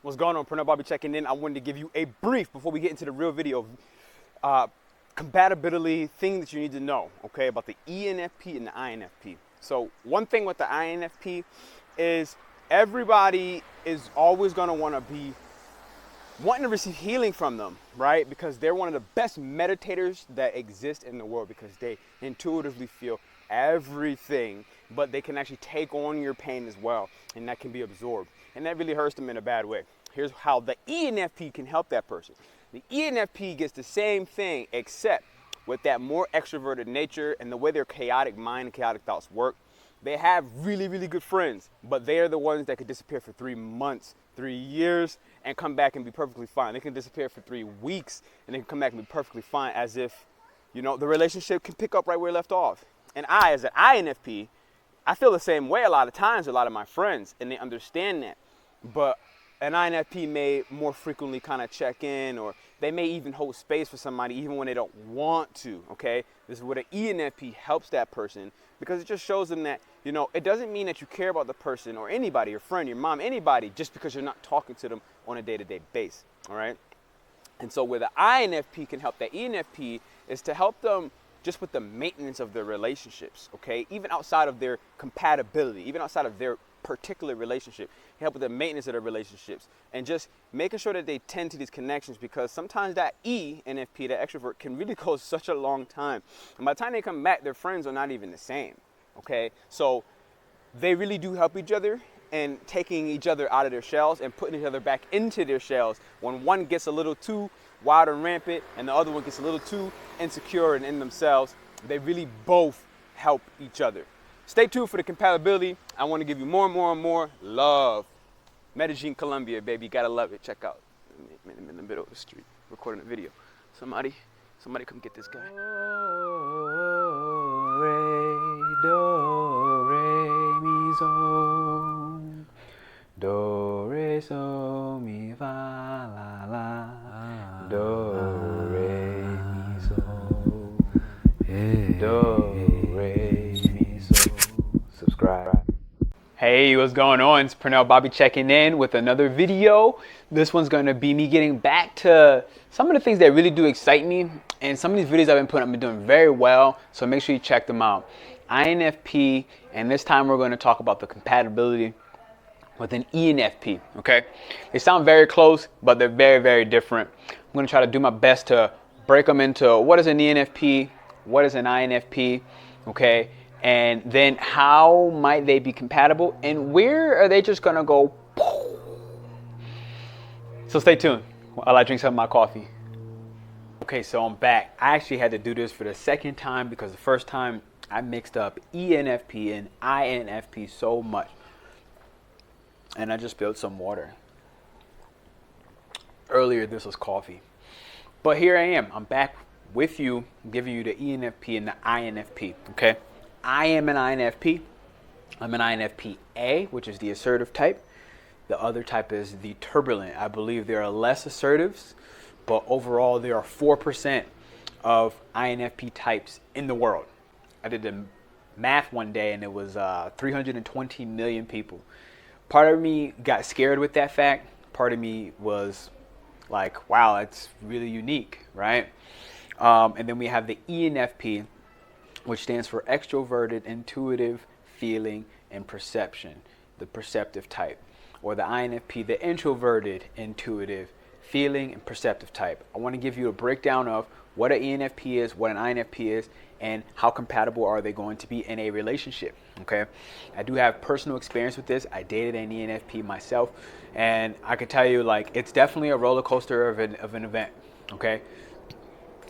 What's going on? Pernell Bobby checking in. I wanted to give you a brief before we get into the real video. Compatibility thing that you need to know, okay, about the ENFP and the INFP. So one thing with the INFP is everybody is always going to want to be wanting to receive healing from them, right? Because they're one of the best meditators that exist in the world, because they intuitively feel everything, but they can actually take on your pain as well, and that can be absorbed, and that really hurts them in a bad way. Here's how the ENFP can help that person. The ENFP gets the same thing, except with that more extroverted nature and the way their chaotic mind and chaotic thoughts work. They have really, really good friends, but they are the ones that could disappear for 3 months, 3 years, and come back and be perfectly fine. They can disappear for 3 weeks, and they can come back and be perfectly fine, as if, you know, the relationship can pick up right where it left off. And I, as an INFP, I feel the same way a lot of times with a lot of my friends, and they understand that. But an INFP may more frequently kind of check in, or they may even hold space for somebody even when they don't want to, okay? This is where the ENFP helps that person, because it just shows them that, you know, it doesn't mean that you care about the person or anybody, your friend, your mom, anybody, just because you're not talking to them on a day-to-day basis, all right? And so where the INFP can help that ENFP is to help them just with the maintenance of their relationships, okay? Even outside of their compatibility, even outside of their particular relationship, help with the maintenance of their relationships, and just making sure that they tend to these connections, because sometimes that ENFP, that extrovert, can really go such a long time, and by the time they come back, their friends are not even the same, okay? So they really do help each other and taking each other out of their shells and putting each other back into their shells when one gets a little too wild and rampant and the other one gets a little too insecure and in themselves. They really both help each other. Stay tuned for the compatibility. I want to give you more and more and more love. Medellin, Colombia, baby. You gotta love it. Check out. I'm in the middle of the street recording a video. Somebody come get this guy. Do, re, mi, so. Do, re, so, mi, fa, la, la. Do, re, mi, so. Do, re, mi, so. Subscribe. Hey, what's going on? It's Pernell Bobby checking in with another video. This one's going to be me getting back to some of the things that really do excite me. And some of these videos I've been putting up, I've been doing very well. So make sure you check them out. INFP, and this time we're going to talk about the compatibility with an ENFP, okay? They sound very close, but they're very, very different. I'm going to try to do my best to break them into what is an ENFP, what is an INFP, okay? And then how might they be compatible, and where are they just gonna go? So stay tuned while I drink some of my coffee. Okay, so I'm back. I actually had to do this for the second time because the first time I mixed up ENFP and INFP so much. And I just spilled some water. Earlier this was coffee. But here I am. I'm back with you, giving you the ENFP and the INFP, okay? I am an INFP. I'm an INFP-A, which is the assertive type. The other type is the turbulent. I believe there are less assertives, but overall there are 4% of INFP types in the world. I did the math one day and it was 320 million people. Part of me got scared with that fact. Part of me was like, wow, that's really unique, right? And then we have the ENFP, which stands for extroverted, intuitive, feeling, and perception, the perceptive type. Or the INFP, the introverted, intuitive, feeling, and perceptive type. I want to give you a breakdown of what an ENFP is, what an INFP is, and how compatible are they going to be in a relationship, okay? I do have personal experience with this. I dated an ENFP myself, and I can tell you, like, it's definitely a roller coaster of an event, okay?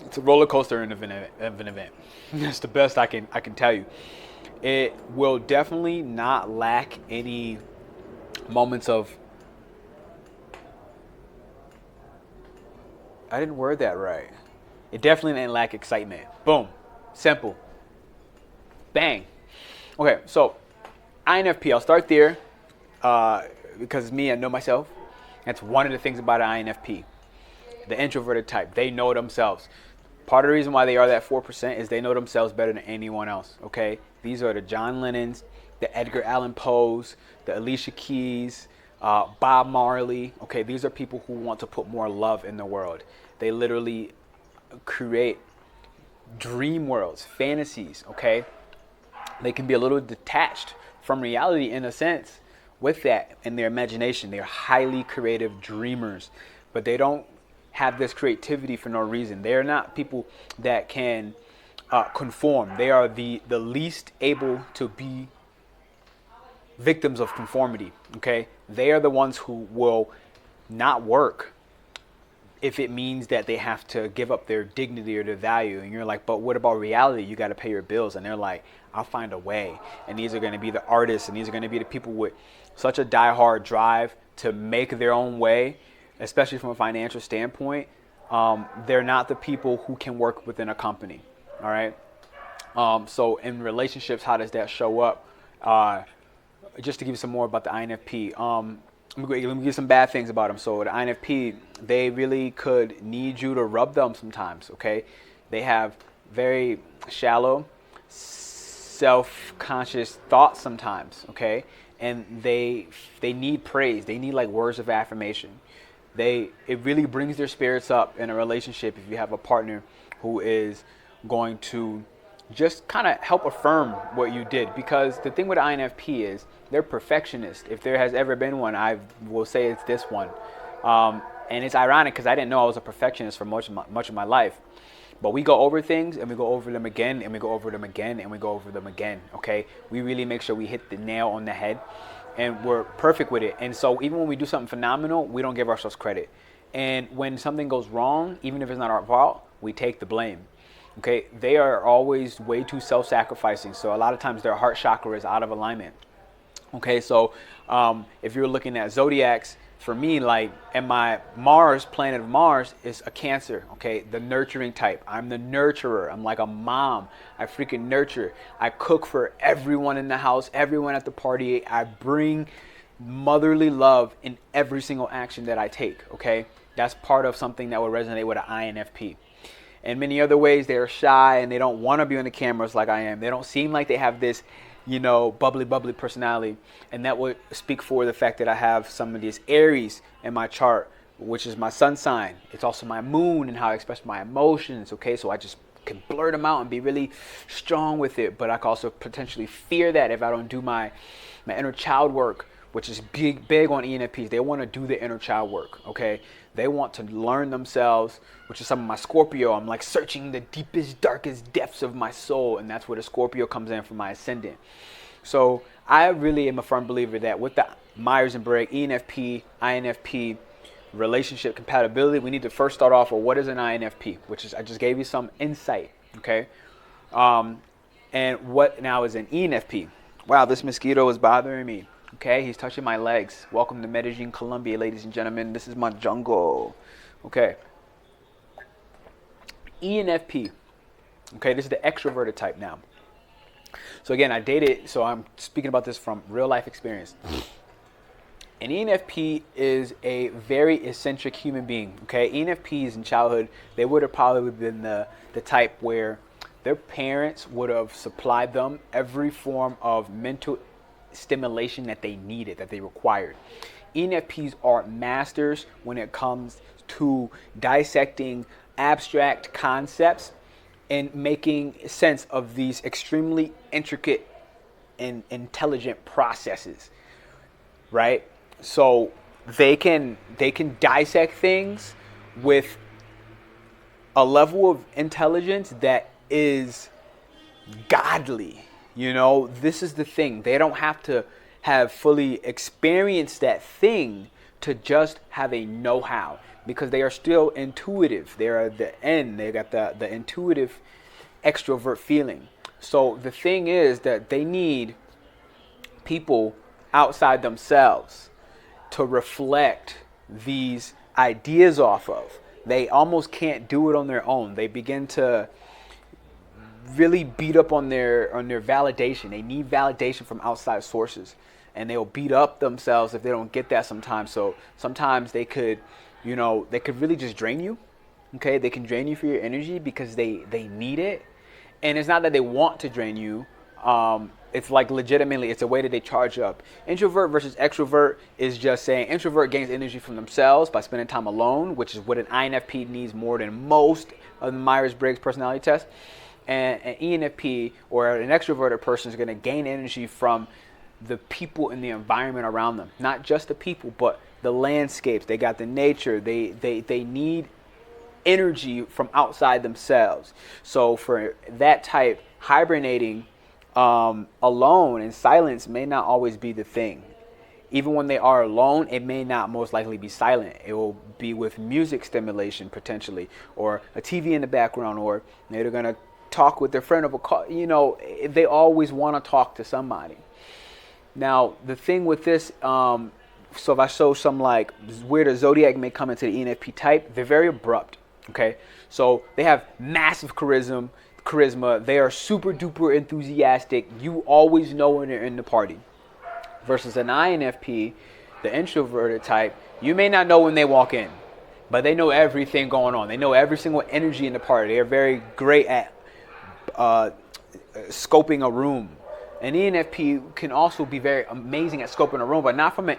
It's a roller coaster of an event. That's the best I can tell you. It will definitely not lack any moments of, I didn't word that right. It definitely didn't lack excitement. Boom. Simple. Bang. Okay, so INFP, I'll start there because me, I know myself. That's one of the things about an INFP. The introverted type, they know themselves. Part of the reason why they are that 4% is they know themselves better than anyone else, okay? These are the John Lennons, the Edgar Allan Poes, the Alicia Keys, Bob Marley. Okay, these are people who want to put more love in the world. They literally create dream worlds, fantasies. Okay, they can be a little detached from reality in a sense with that in their imagination. They're highly creative dreamers, but they don't have this creativity for no reason. They're not people that can conform. They are the least able to be victims of conformity. Okay, they are the ones who will not work if it means that they have to give up their dignity or their value. And you're like, but what about reality? You got to pay your bills. And they're like, I'll find a way. And these are going to be the artists, and these are going to be the people with such a diehard drive to make their own way, especially from a financial standpoint. They're not the people who can work within a company. All right. So in relationships, how does that show up? Just to give you some more about the INFP. Let me give you some bad things about them. So the INFP, they really could need you to rub them sometimes, okay? They have very shallow, self-conscious thoughts sometimes, okay? And they need praise. They need like words of affirmation. It really brings their spirits up in a relationship if you have a partner who is going to just kind of help affirm what you did. Because the thing with INFP is they're perfectionists. If there has ever been one, I will say it's this one. And it's ironic because I didn't know I was a perfectionist for much of my life. But we go over things and we go over them again and we go over them again and we go over them again, okay? We really make sure we hit the nail on the head and we're perfect with it. And so even when we do something phenomenal, we don't give ourselves credit. And when something goes wrong, even if it's not our fault, we take the blame. Okay, they are always way too self-sacrificing. So a lot of times their heart chakra is out of alignment. Okay, so if you're looking at zodiacs, for me, like, and my Mars, planet of Mars, is a Cancer. Okay, the nurturing type. I'm the nurturer. I'm like a mom. I freaking nurture. I cook for everyone in the house, everyone at the party. I bring motherly love in every single action that I take. Okay, that's part of something that will resonate with an INFP. In many other ways, they're shy and they don't want to be on the cameras like I am. They don't seem like they have this, bubbly personality. And that would speak for the fact that I have some of these Aries in my chart, which is my sun sign. It's also my moon and how I express my emotions. Okay, so I just can blurt them out and be really strong with it. But I can also potentially fear that if I don't do my inner child work, which is big on ENFPs. They want to do the inner child work, okay? They want to learn themselves, which is some of my Scorpio. I'm like searching the deepest, darkest depths of my soul, and that's where the Scorpio comes in for my ascendant. So I really am a firm believer that with the Myers and Briggs, ENFP, INFP, relationship compatibility, we need to first start off with what is an INFP, which is, I just gave you some insight, okay? And what now is an ENFP? Wow, this mosquito is bothering me. Okay, he's touching my legs. Welcome to Medellin, Colombia, ladies and gentlemen. This is my jungle. Okay. ENFP. Okay, this is the extroverted type now. So again, I dated, so I'm speaking about this from real life experience. An ENFP is a very eccentric human being. Okay, ENFPs in childhood, they would have probably been the type where their parents would have supplied them every form of mental stimulation that they needed, that they required. ENFPs are masters when it comes to dissecting abstract concepts and making sense of these extremely intricate and intelligent processes, right? So they can dissect things with a level of intelligence that is godly. This is the thing. They don't have to have fully experienced that thing to just have a know-how, because they are still intuitive. They are the end. They got the intuitive extrovert feeling. So the thing is that they need people outside themselves to reflect these ideas off of. They almost can't do it on their own. They begin to really beat up on their validation. They need validation from outside sources, and they'll beat up themselves if they don't get that sometimes. So sometimes they could really just drain you. Okay, they can drain you for your energy because they need it. And it's not that they want to drain you. It's like legitimately, it's a way that they charge up. Introvert versus extrovert is just saying introvert gains energy from themselves by spending time alone, which is what an INFP needs more than most of the Myers-Briggs personality test. And an ENFP or an extroverted person is going to gain energy from the people in the environment around them. Not just the people, but the landscapes. They got the nature. They need energy from outside themselves. So for that type, hibernating alone in silence may not always be the thing. Even when they are alone, it may not most likely be silent. It will be with music stimulation potentially, or a TV in the background, or they're going to talk with their friend of a call. You know, they always want to talk to somebody. Now, the thing with this, so if I show some like where the zodiac may come into the ENFP type, they're very abrupt. Okay, so they have massive charisma. They are super duper enthusiastic. You always know when they're in the party. Versus an INFP, the introverted type, you may not know when they walk in, but they know everything going on. They know every single energy in the party. They are very great at scoping a room. An ENFP can also be very amazing at scoping a room, but not from an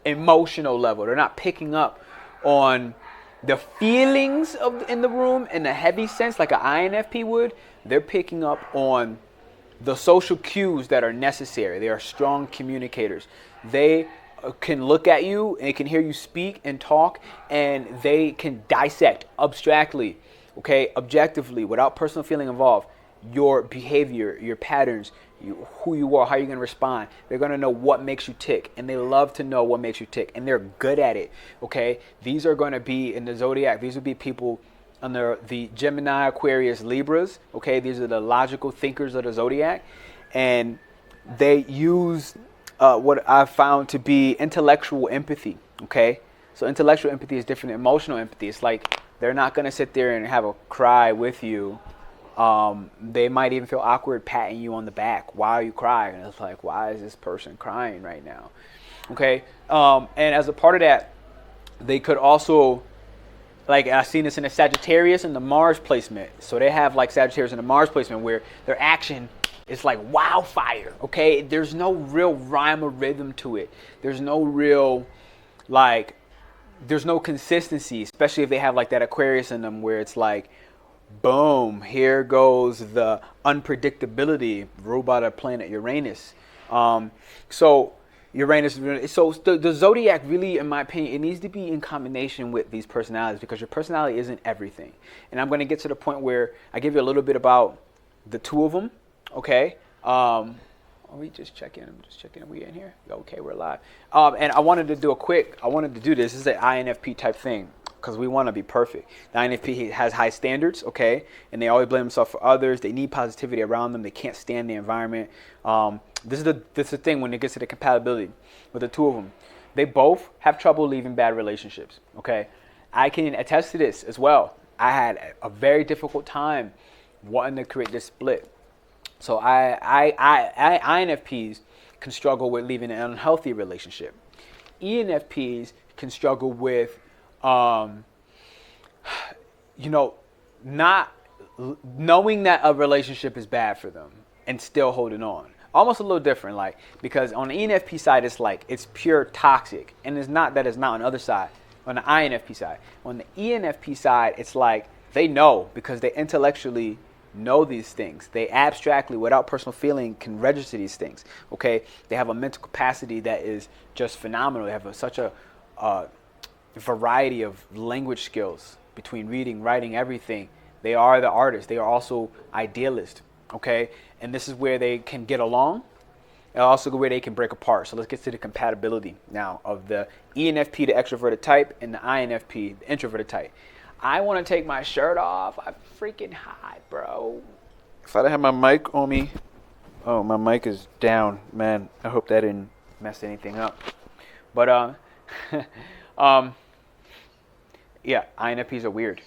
emotional level. They're not picking up on the feelings in the room in a heavy sense like an INFP would. They're picking up on the social cues that are necessary. They are strong communicators. They can look at you and can hear you speak and talk, and they can dissect abstractly, okay, objectively, without personal feeling involved, your behavior, your patterns, who you are, how you're going to respond. They're going to know what makes you tick, and they love to know what makes you tick, and they're good at it, okay? These are going to be in the zodiac. These would be people under the Gemini, Aquarius, Libras, okay? These are the logical thinkers of the zodiac, and they use what I found to be intellectual empathy, okay? So intellectual empathy is different than emotional empathy. It's like they're not going to sit there and have a cry with you. They might even feel awkward patting you on the back while you cry, and it's like, why is this person crying right now? Okay, and as a part of that, they could also, like I've seen this in the Sagittarius and the Mars placement. So they have like Sagittarius and the Mars placement where their action is like wildfire. Okay, there's no real rhyme or rhythm to it. There's no real there's no consistency, especially if they have like that Aquarius in them where it's like, boom, here goes the unpredictability ruled by the planet Uranus. So Uranus, so the zodiac really, in my opinion, it needs to be in combination with these personalities, because your personality isn't everything. And I'm going to get to the point where I give you a little bit about the two of them, okay? Are we just checking? I'm just checking. Are we in here? Okay, we're live. And I wanted to do this. This is an INFP type thing, because we want to be perfect. The INFP has high standards, okay? And they always blame themselves for others. They need positivity around them. They can't stand the environment. This is the thing when it gets to the compatibility with the two of them. They both have trouble leaving bad relationships, okay? I can attest to this as well. I had a very difficult time wanting to create this split. So INFPs can struggle with leaving an unhealthy relationship. ENFPs can struggle with not knowing that a relationship is bad for them and still holding on. Almost a little different, like, because on the ENFP side, it's like, it's pure toxic. And it's not that it's not on the other side, on the INFP side. On the ENFP side, it's like, they know because they intellectually know these things. They abstractly, without personal feeling, can register these things, okay? They have a mental capacity that is just phenomenal. They have such a variety of language skills between reading, writing, everything. They are the artists. They are also idealists, okay? And this is where they can get along, and also where they can break apart. So let's get to the compatibility now of the ENFP, the extroverted type, and the INFP, the introverted type. I want to take my shirt off. I'm freaking hot, bro. If I didn't have my mic on me, oh, my mic is down, man. I hope that didn't mess anything up. But yeah, INFPs are weird.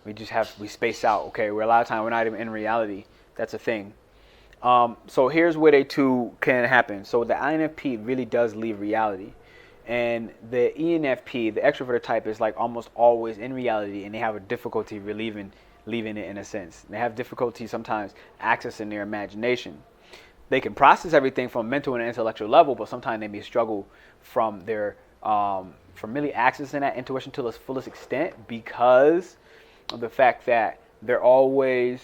We space out, okay? We're a lot of time we're not even in reality. That's a thing. So here's where they two can happen. So the INFP really does leave reality. And the ENFP, the extroverted type, is like almost always in reality, and they have a difficulty relieving leaving it in a sense. They have difficulty sometimes accessing their imagination. They can process everything from mental and intellectual level, but sometimes they may struggle from their from really accessing that intuition to its fullest extent because of the fact that they're always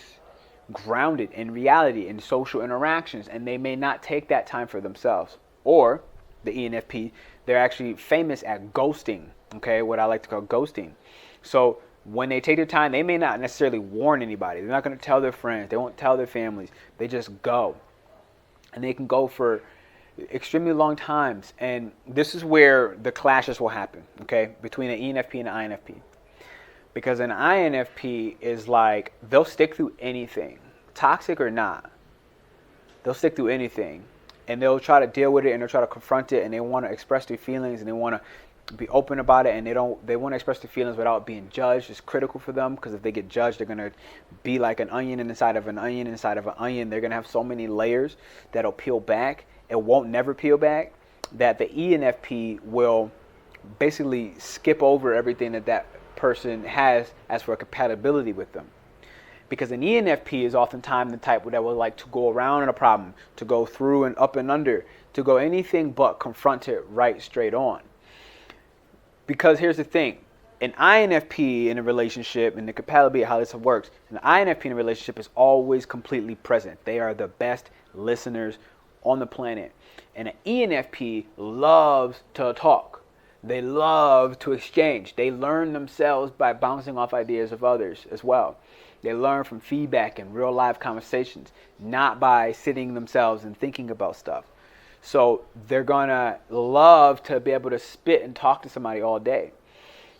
grounded in reality, in social interactions, and they may not take that time for themselves. Or the ENFP, they're actually famous at ghosting, okay, what I like to call ghosting. So when they take their time, they may not necessarily warn anybody. They're not going to tell their friends. They won't tell their families. They just go. And they can go for extremely long times. And this is where the clashes will happen, okay, between an ENFP and an INFP. Because an INFP is like, they'll stick through anything, toxic or not. They'll stick through anything. And they'll try to deal with it, and they'll try to confront it, and they want to express their feelings, and they want to be open about it, and they want to express their feelings without being judged. It's critical for them, because if they get judged, they're going to be like an onion inside of an onion inside of an onion. They're going to have so many layers that'll peel back. It won't never peel back, that the ENFP will basically skip over everything that person has as for a compatibility with them. Because an ENFP is oftentimes the type that will like to go around in a problem, to go through and up and under, to go anything but confront it right straight on. Because here's the thing, an INFP in a relationship, and the compatibility, how this works, an INFP in a relationship is always completely present. They are the best listeners on the planet. And an ENFP loves to talk. They love to exchange. They learn themselves by bouncing off ideas of others as well. They learn from feedback and real life conversations, not by sitting themselves and thinking about stuff. So they're going to love to be able to spit and talk to somebody all day.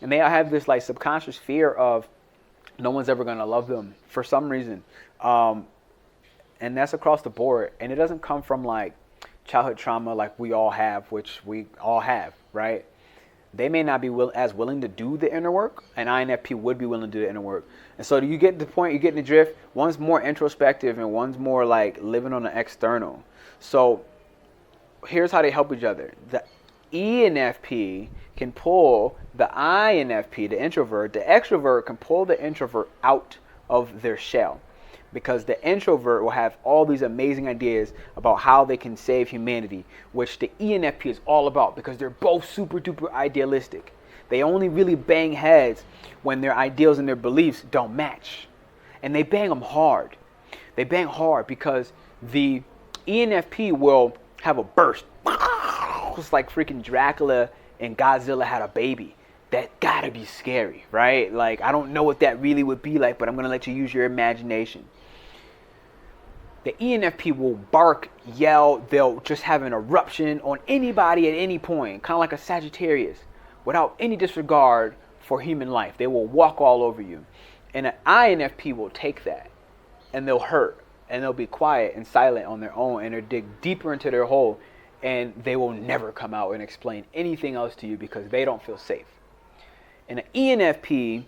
And they have this like subconscious fear of no one's ever going to love them for some reason. And that's across the board. And it doesn't come from like childhood trauma like we all have, which we all have, right? They may not be as willing to do the inner work. An INFP would be willing to do the inner work. And so do you get the point? You get in the drift? One's more introspective and one's more like living on the external. So here's how they help each other. The ENFP can pull the INFP, the introvert. The extrovert can pull the introvert out of their shell. Because the introvert will have all these amazing ideas about how they can save humanity, which the ENFP is all about, because they're both super duper idealistic. They only really bang heads when their ideals and their beliefs don't match. And they bang them hard. They bang hard because the ENFP will have a burst. It's like freaking Dracula and Godzilla had a baby. That gotta be scary, right? Like, I don't know what that really would be like, but I'm gonna let you use your imagination. The ENFP will bark, yell, they'll just have an eruption on anybody at any point, kind of like a Sagittarius, without any disregard for human life. They will walk all over you. And an INFP will take that, and they'll hurt, and they'll be quiet and silent on their own, and they'll dig deeper into their hole, and they will never come out and explain anything else to you because they don't feel safe. And an ENFP,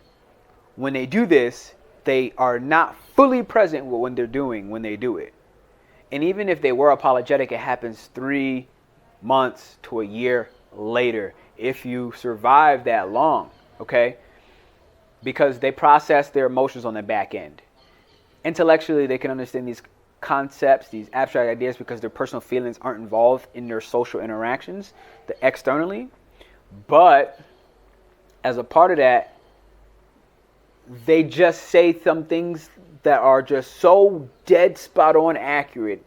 when they do this, they are not fully present with what they're doing when they do it. And even if they were apologetic, it happens 3 months to a year later if you survive that long, okay? Because they process their emotions on the back end. Intellectually, they can understand these concepts, these abstract ideas, because their personal feelings aren't involved in their social interactions externally. But as a part of that, they just say some things that are just so dead spot on accurate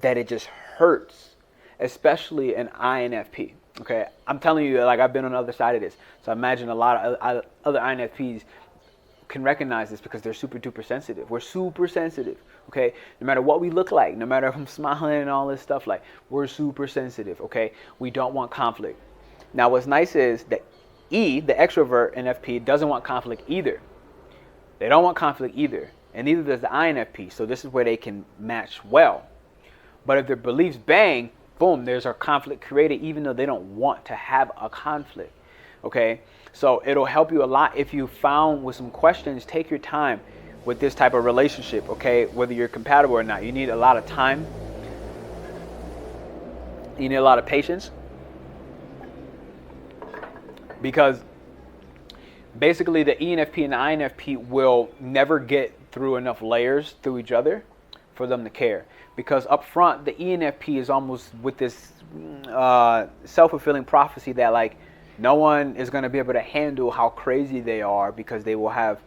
that it just hurts, especially an INFP. Okay, I'm telling you, like, I've been on the other side of this. So I imagine a lot of other INFPs can recognize this because they're super duper sensitive. We're super sensitive. Okay, no matter what we look like, no matter if I'm smiling and all this stuff, like, we're super sensitive. Okay, we don't want conflict. Now, what's nice is that the extrovert NFP, doesn't want conflict either. They don't want conflict either. And neither does the INFP. So this is where they can match well. But if their beliefs bang, boom, there's a conflict created even though they don't want to have a conflict. Okay? So it'll help you a lot if you found with some questions. Take your time with this type of relationship, okay? Whether you're compatible or not. You need a lot of time. You need a lot of patience. Because basically the ENFP and the INFP will never get through enough layers through each other for them to care. Because up front, the ENFP is almost with this self-fulfilling prophecy that like no one is going to be able to handle how crazy they are because they will have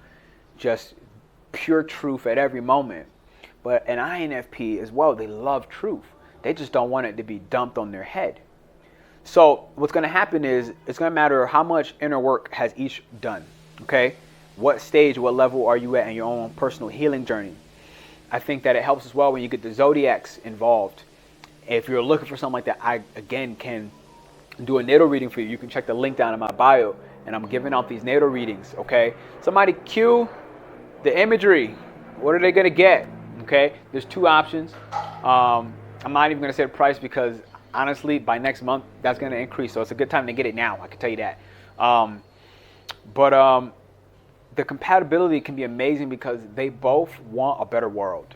just pure truth at every moment. But an INFP as well, they love truth. They just don't want it to be dumped on their head. So what's going to happen is it's going to matter how much inner work has each done. Okay, what stage, what level are you at in your own personal healing journey? I think that it helps as well when you get the Zodiacs involved. If you're looking for something like that, I again can do a natal reading for you. You can check the link down in my bio, and I'm giving out these natal readings. Okay, somebody cue the imagery. What are they going to get? Okay, there's two options. I'm not even going to say the price because honestly, by next month, that's going to increase. So it's a good time to get it now. I can tell you that. But the compatibility can be amazing because they both want a better world.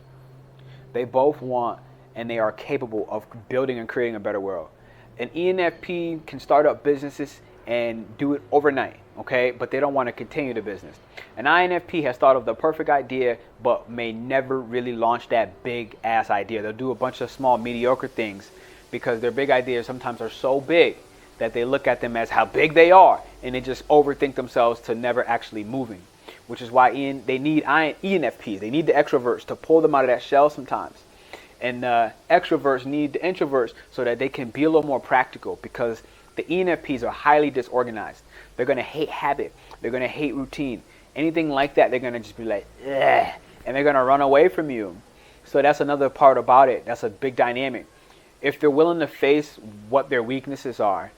They both want and they are capable of building and creating a better world. An ENFP can start up businesses and do it overnight, okay? But they don't want to continue the business. An INFP has thought of the perfect idea, but may never really launch that big ass idea. They'll do a bunch of small mediocre things because their big ideas sometimes are so big that they look at them as how big they are, and they just overthink themselves to never actually moving, which is why they need ENFPs. They need the extroverts to pull them out of that shell sometimes. And extroverts need the introverts so that they can be a little more practical because the ENFPs are highly disorganized. They're going to hate habit. They're going to hate routine. Anything like that, they're going to just be like, ugh, and they're going to run away from you. So that's another part about it. That's a big dynamic. If they're willing to face what their weaknesses are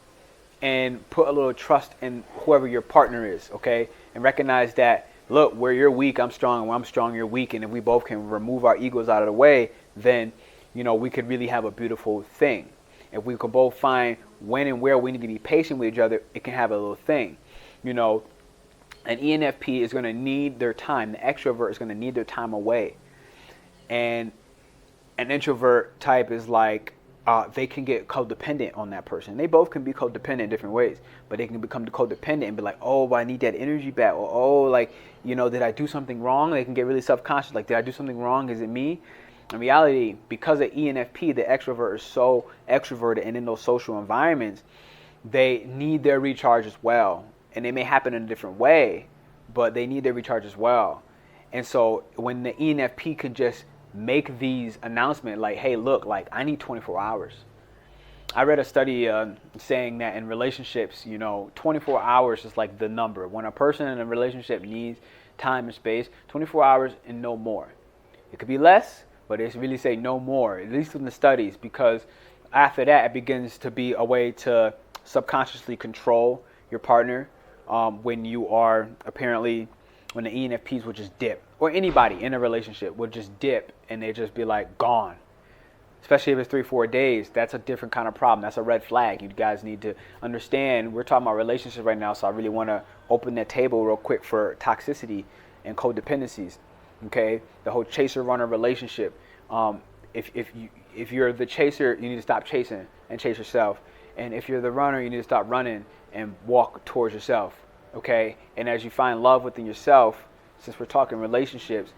and put a little trust in whoever your partner is, okay, and recognize that, look, where you're weak, I'm strong, and when I'm strong, you're weak, and if we both can remove our egos out of the way, then, you know, we could really have a beautiful thing. If we could both find when and where we need to be patient with each other, it can have a little thing. You know, an ENFP is going to need their time. The extrovert is going to need their time away. And an introvert type is like, they can get codependent on that person. They both can be codependent in different ways, but they can become codependent and be like, oh, I need that energy back. Or, oh, like, you know, did I do something wrong? They can get really self-conscious. Like, did I do something wrong? Is it me? In reality, because of ENFP, the extrovert is so extroverted and in those social environments, they need their recharge as well. And it may happen in a different way, but they need their recharge as well. And so when the ENFP can just make these announcements like, hey, look, like I need 24 hours. I read a study saying that in relationships, you know, 24 hours is like the number. When a person in a relationship needs time and space, 24 hours and no more. It could be less, but it's really say no more, at least in the studies, because after that, it begins to be a way to subconsciously control your partner when you are apparently, when the ENFPs would just dip, or anybody in a relationship would just dip and they just be like gone. Especially if it's 3-4 days, that's a different kind of problem. That's a red flag. You guys need to understand, we're talking about relationships right now, so I really want to open that table real quick for toxicity and codependencies. Okay, the whole chaser-runner relationship. If you're the chaser, you need to stop chasing and chase yourself. And if you're the runner, you need to stop running and walk towards yourself. Okay, and as you find love within yourself, since we're talking relationships,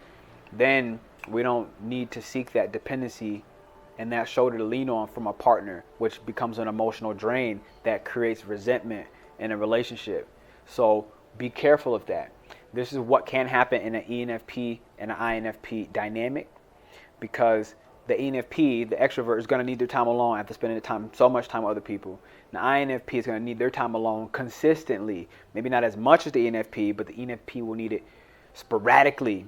then we don't need to seek that dependency and that shoulder to lean on from a partner, which becomes an emotional drain that creates resentment in a relationship. So be careful of that. This is what can happen in an ENFP and an INFP dynamic, because the ENFP, the extrovert, is going to need their time alone after spending so much time with other people. The INFP is going to need their time alone consistently. Maybe not as much as the ENFP, but the ENFP will need it sporadically,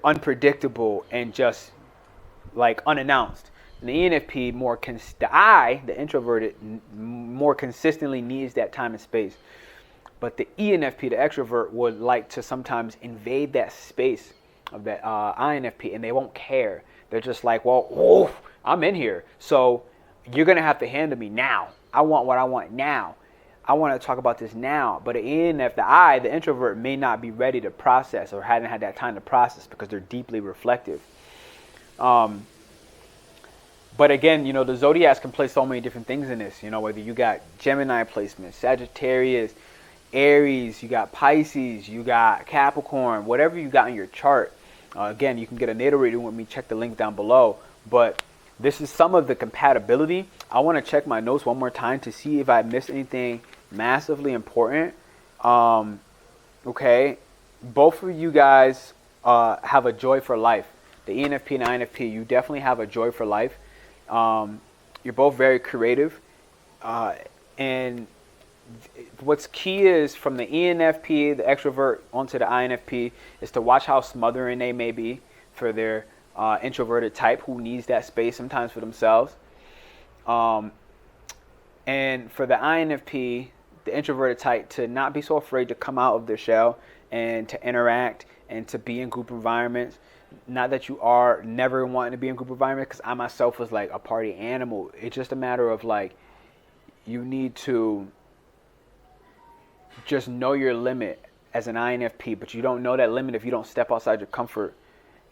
unpredictable, and just like unannounced. And the ENFP the introverted, more consistently needs that time and space. But the ENFP, the extrovert, would like to sometimes invade that space of that INFP, and they won't care. They're just like, well, I'm in here, so you're going to have to handle me now. I want what I want now. I want to talk about this now. But the ENFP, the introvert, may not be ready to process or hadn't had that time to process because they're deeply reflective. But again, you know, the Zodiacs can play so many different things in this. You know, whether you got Gemini placement, Sagittarius, Aries, you got Pisces, you got Capricorn, whatever you got in your chart. Again, you can get a natal reading with me. Check the link down below. But this is some of the compatibility. I want to check my notes one more time to see if I missed anything massively important. Okay, both of you guys have a joy for life. The ENFP and INFP, you definitely have a joy for life. You're both very creative. And what's key is from the ENFP, the extrovert, onto the INFP, is to watch how smothering they may be for their introverted type who needs that space sometimes for themselves. And for the INFP, the introverted type, to not be so afraid to come out of their shell and to interact and to be in group environments. Not that you are never wanting to be in group environments, because I myself was like a party animal. It's just a matter of like, you need to just know your limit as an INFP, but you don't know that limit if you don't step outside your comfort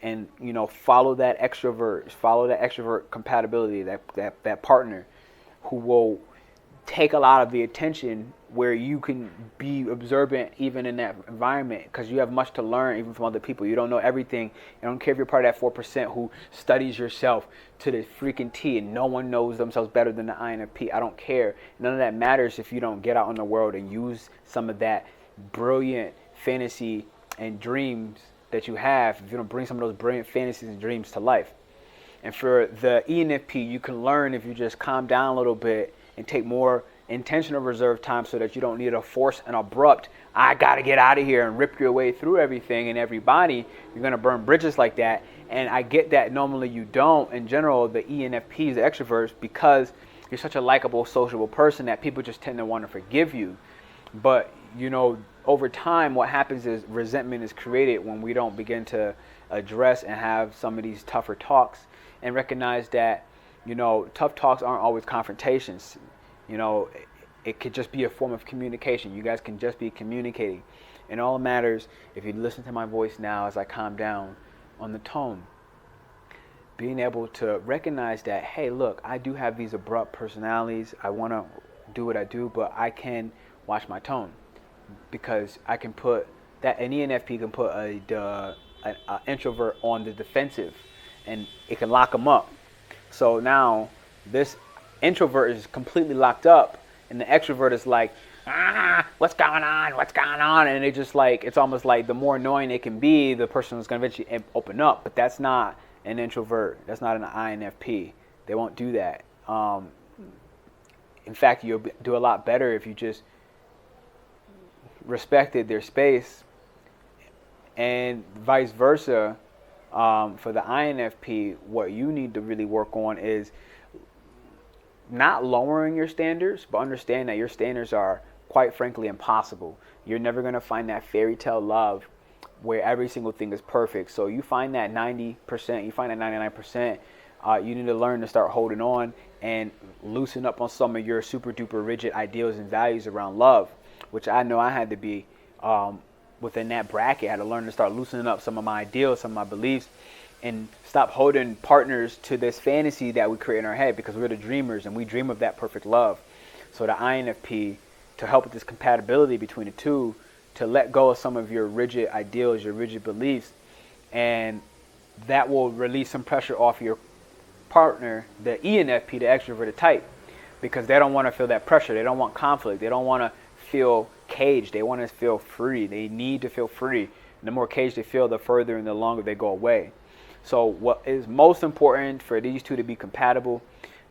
and, you know, follow that extrovert compatibility, that partner who will take a lot of the attention, where you can be observant even in that environment, because you have much to learn even from other people. You don't know everything. I don't care if you're part of that 4% who studies yourself to the freaking T, and no one knows themselves better than the INFP. I don't care. None of that matters if you don't get out in the world and use some of that brilliant fantasy and dreams that you have, if you don't bring some of those brilliant fantasies and dreams to life. And for the ENFP, you can learn if you just calm down a little bit and take more intentional reserved time, so that you don't need to force an abrupt, I gotta get out of here, and rip your way through everything and everybody. You're gonna burn bridges like that. And I get that normally you don't. In general, the ENFPs, the extroverts, because you're such a likable, sociable person, that people just tend to want to forgive you. But, you know, over time, what happens is resentment is created when we don't begin to address and have some of these tougher talks, and recognize that, you know, tough talks aren't always confrontations. You know, it could just be a form of communication. You guys can just be communicating. And all that matters, if you listen to my voice now as I calm down on the tone, being able to recognize that, hey, look, I do have these abrupt personalities. I want to do what I do, but I can watch my tone, because I can put that, an ENFP can put an introvert on the defensive, and it can lock them up. So now this introvert is completely locked up, and the extrovert is like, what's going on? And it just like, it's almost like the more annoying it can be, the person is going to eventually open up. But that's not an introvert. That's not an INFP. They won't do that. In fact, you'll do a lot better if you just respected their space, and vice versa. For the INFP, what you need to really work on is not lowering your standards, but understand that your standards are, quite frankly, impossible. You're never going to find that fairy tale love where every single thing is perfect. So you find that 90%, you find that 99%, you need to learn to start holding on and loosen up on some of your super duper rigid ideals and values around love, which I know I had to be within that bracket. I had to learn to start loosening up some of my ideals, some of my beliefs, and stop holding partners to this fantasy that we create in our head, because we're the dreamers and we dream of that perfect love. So the INFP, to help with this compatibility between the two, to let go of some of your rigid ideals, your rigid beliefs, and that will release some pressure off your partner, the ENFP, the extroverted type, because they don't want to feel that pressure. They don't want conflict. They don't want to feel caged. They want to feel free. They need to feel free. And the more caged they feel, the further and the longer they go away. So what is most important for these two to be compatible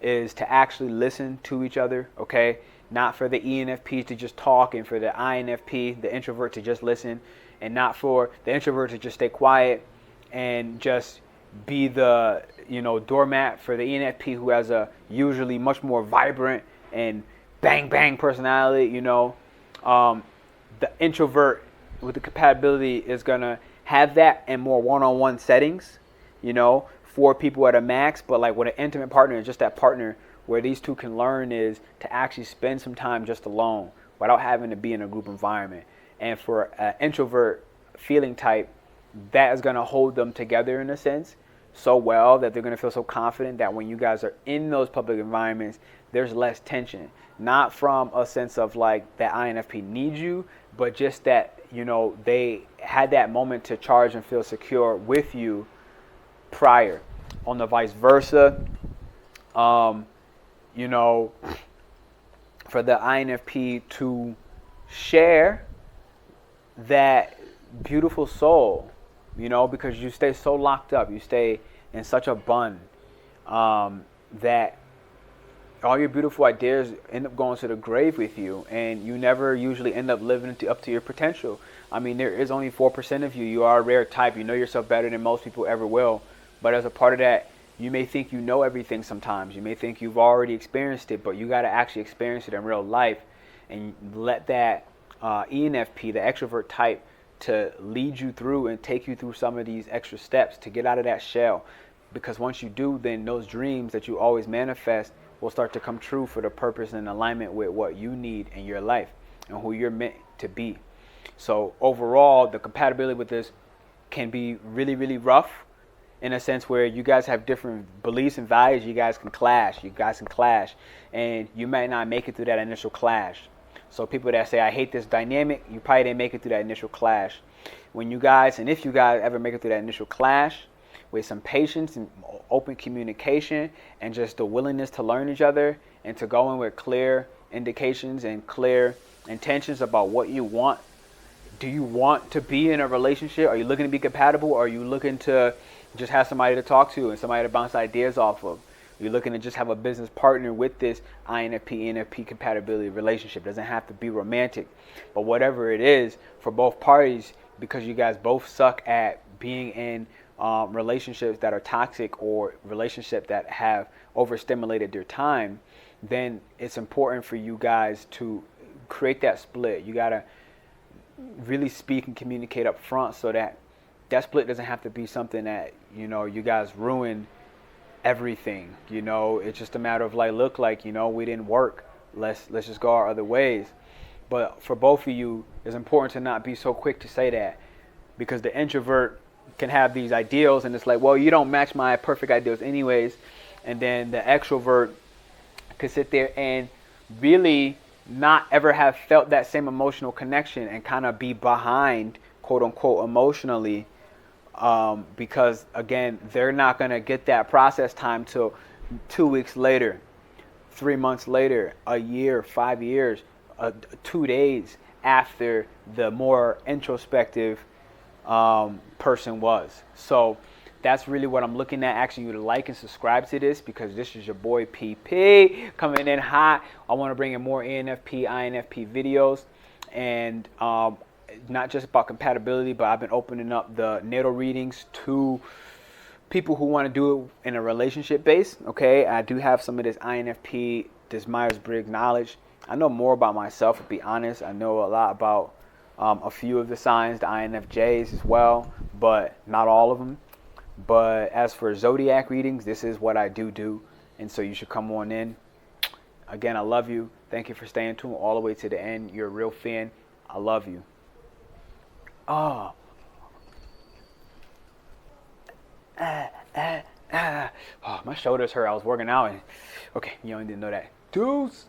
is to actually listen to each other, okay? Not for the ENFP to just talk, and for the INFP, the introvert, to just listen, and not for the introvert to just stay quiet and just be the, you know, doormat for the ENFP, who has a usually much more vibrant and bang bang personality. You know, the introvert with the compatibility is gonna have that in more one-on-one settings, you know, for people at a max. But like with an intimate partner, just that partner where these two can learn is to actually spend some time just alone without having to be in a group environment. And for an introvert feeling type, that is going to hold them together in a sense so well that they're going to feel so confident that when you guys are in those public environments, there's less tension. Not from a sense of like that INFP needs you, but just that, you know, they had that moment to charge and feel secure with you prior. On the vice versa, you know, for the INFP to share that beautiful soul, you know, because you stay so locked up, you stay in such a bun, that all your beautiful ideas end up going to the grave with you, and you never usually end up living up to your potential. I mean, there is only 4% of you. You are a rare type. You know yourself better than most people ever will. But as a part of that, you may think you know everything sometimes. You may think you've already experienced it, but you got to actually experience it in real life and let that ENFP, the extrovert type, to lead you through and take you through some of these extra steps to get out of that shell. Because once you do, then those dreams that you always manifest will start to come true for the purpose and alignment with what you need in your life and who you're meant to be. So overall, the compatibility with this can be really, really rough in a sense where you guys have different beliefs and values. You guys can clash. And you might not make it through that initial clash. So people that say, I hate this dynamic, you probably didn't make it through that initial clash. When you guys, and if you guys ever make it through that initial clash, with some patience and open communication and just the willingness to learn each other and to go in with clear indications and clear intentions about what you want. Do you want to be in a relationship? Are you looking to be compatible? Or are you looking to just have somebody to talk to and somebody to bounce ideas off of? Are you looking to just have a business partner with this INFP, ENFP compatibility relationship? It doesn't have to be romantic, but whatever it is for both parties, because you guys both suck at being in relationships that are toxic or relationships that have overstimulated their time, then it's important for you guys to create that split. You got to really speak and communicate up front so that that split doesn't have to be something that, you know, you guys ruin everything. You know, it's just a matter of like, look, like, you know, we didn't work. Let's just go our other ways. But for both of you, it's important to not be so quick to say that, because the introvert can have these ideals and it's like, well, you don't match my perfect ideals anyways. And then the extrovert could sit there and really not ever have felt that same emotional connection and kind of be behind, quote unquote, emotionally, because again, they're not going to get that process time till 2 weeks later, 3 months later, a year, 5 years, 2 days after the more introspective person was. So that's really what I'm looking at, asking you to like and subscribe to this, because this is your boy PP coming in hot. I want to bring in more ENFP, INFP videos, and not just about compatibility, but I've been opening up the natal readings to people who want to do it in a relationship base. Okay, I do have some of this INFP, this Myers-Briggs knowledge. I know more about myself, to be honest. I know a lot about a few of the signs, the INFJs as well, but not all of them. But as for zodiac readings, this is what I do, and so you should come on in. Again, I love you. Thank you for staying tuned all the way to the end. You're a real fan. I love you. Oh. Oh, my shoulders hurt. I was working out. Okay, you only didn't know that. Deuce.